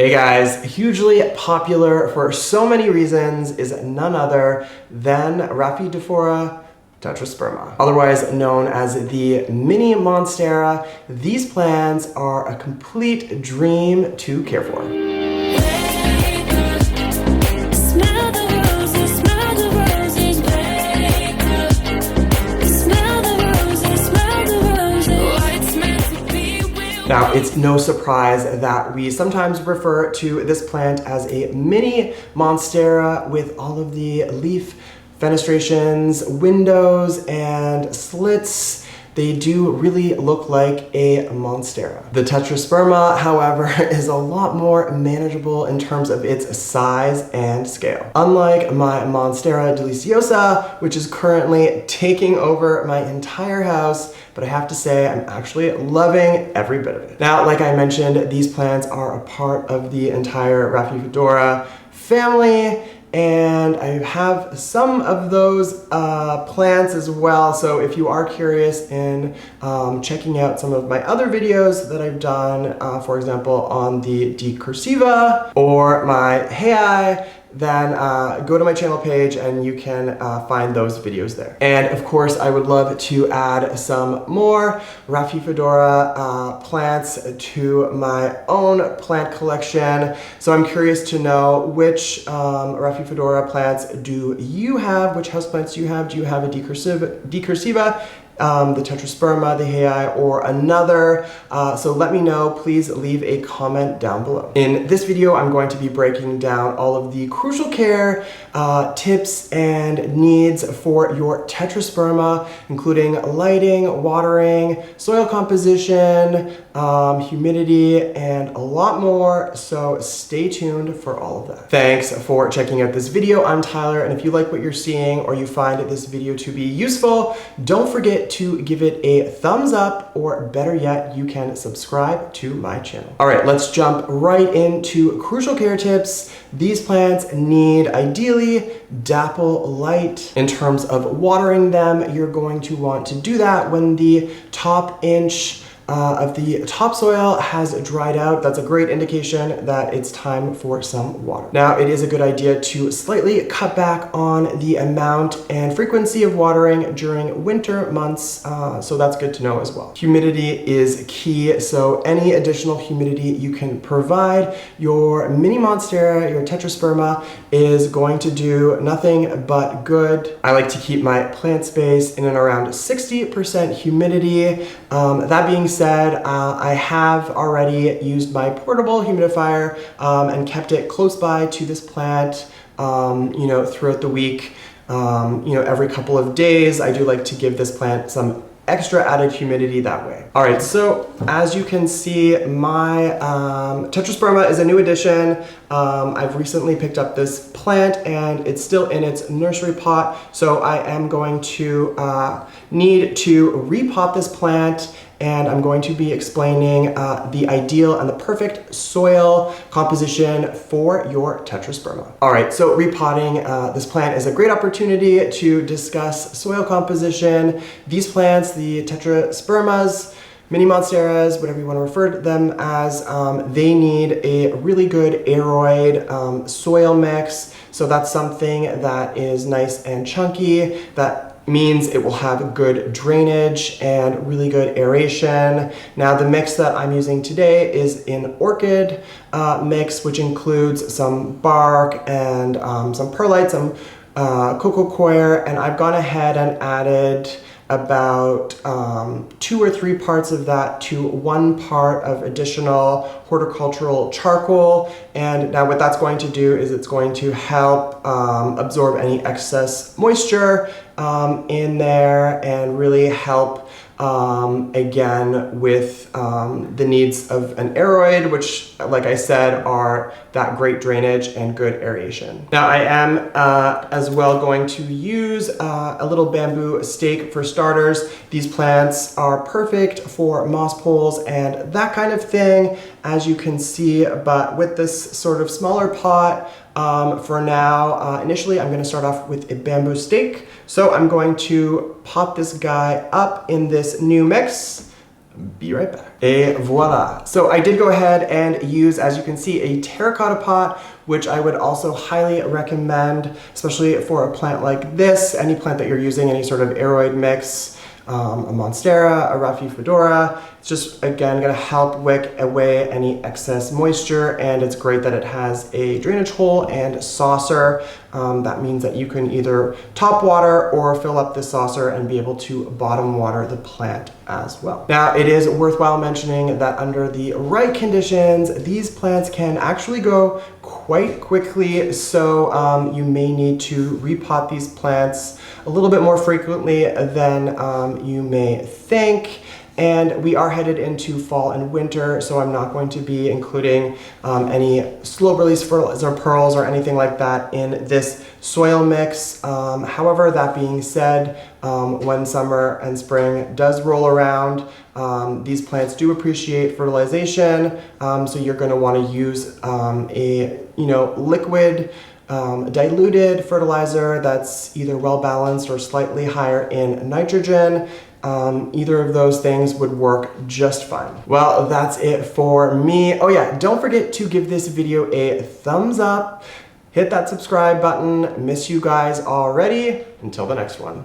Hey guys, hugely popular for so many reasons is none other than Rhaphidophora Tetrasperma, otherwise known as the mini Monstera. These plants are a complete dream to care for. Now, it's no surprise that we sometimes refer to this plant as a mini Monstera with all of the leaf fenestrations, windows, and slits. They do really look like a Monstera. The Tetrasperma, however, is a lot more manageable in terms of its size and scale. Unlike my Monstera deliciosa, which is currently taking over my entire house, but I have to say I'm actually loving every bit of it. Now, like I mentioned, these plants are a part of the entire Rhaphidophora family, and I have some of those plants as well. So if you are curious in checking out some of my other videos that I've done, for example, on the decursiva or my Hey, then go to my channel page and you can find those videos there. And of course, I would love to add some more Rhaphidophora plants to my own plant collection. So I'm curious to know which Rhaphidophora plants do you have? Which houseplants do you have? Do you have a decursiva? The Tetrasperma, the Hey, or another. So let me know, please leave a comment down below. In this video, I'm going to be breaking down all of the crucial care tips and needs for your Tetrasperma, including lighting, watering, soil composition, humidity, and a lot more. So stay tuned for all of that. Thanks for checking out this video. I'm Tyler, and if you like what you're seeing or you find this video to be useful, don't forget to give it a thumbs up, or better yet, you can subscribe to my channel. All right, let's jump right into crucial care tips. These plants need ideally dapple light. In terms of watering them, you're going to want to do that when the top inch of the topsoil has dried out. That's a great indication that it's time for some water. Now, it is a good idea to slightly cut back on the amount and frequency of watering during winter months, so that's good to know as well. Humidity is key, so any additional humidity you can provide your mini Monstera, your Tetrasperma, is going to do nothing but good. I like to keep my plant space in and around 60% humidity. That being said, I have already used my portable humidifier and kept it close by to this plant, throughout the week. Every couple of days, I do like to give this plant some extra added humidity that way. All right, so as you can see, my Tetrasperma is a new addition. I've recently picked up this plant and it's still in its nursery pot, so I am going to need to repot this plant, and I'm going to be explaining the ideal and the perfect soil composition for your Tetrasperma. All right, so repotting this plant is a great opportunity to discuss soil composition. These plants, the Tetraspermas, mini Monsteras, whatever you want to refer to them as, they need a really good aeroid soil mix. So that's something that is nice and chunky. That means it will have good drainage and really good aeration. Now, the mix that I'm using today is an orchid mix, which includes some bark and some perlite, some coco coir, and I've gone ahead and added about 2 or 3 parts of that to 1 part of additional horticultural charcoal. And now what that's going to do is it's going to help absorb any excess moisture in there and really help again with the needs of an aeroid, which, like I said, are that great drainage and good aeration. Now, I am as well going to use a little bamboo stake for starters. These plants are perfect for moss poles and that kind of thing, as you can see, but with this sort of smaller pot, for now, initially I'm going to start off with a bamboo stake. So I'm going to pop this guy up in this new mix Be right back. Et voila. So I did go ahead and use, as you can see, a terracotta pot, which I would also highly recommend, especially for a plant like this. Any plant that you're using, any sort of aroid mix, a Monstera, a Rhaphidophora. It's just, again, gonna help wick away any excess moisture, and it's great that it has a drainage hole and saucer. That means that you can either top water or fill up the saucer and be able to bottom water the plant as well. Now, it is worthwhile mentioning that under the right conditions, these plants can actually go quite quickly, so you may need to repot these plants a little bit more frequently than you may think. And we are headed into fall and winter, so I'm not going to be including any slow release fertilizer pearls or anything like that in this soil mix. However, that being said, when summer and spring does roll around, these plants do appreciate fertilization, so you're going to want to use a liquid diluted fertilizer that's either well balanced or slightly higher in nitrogen. Either of those things would work just fine. Well, that's it for me. Oh yeah, don't forget to give this video a thumbs up, hit that subscribe button. Miss you guys already. Until the next one.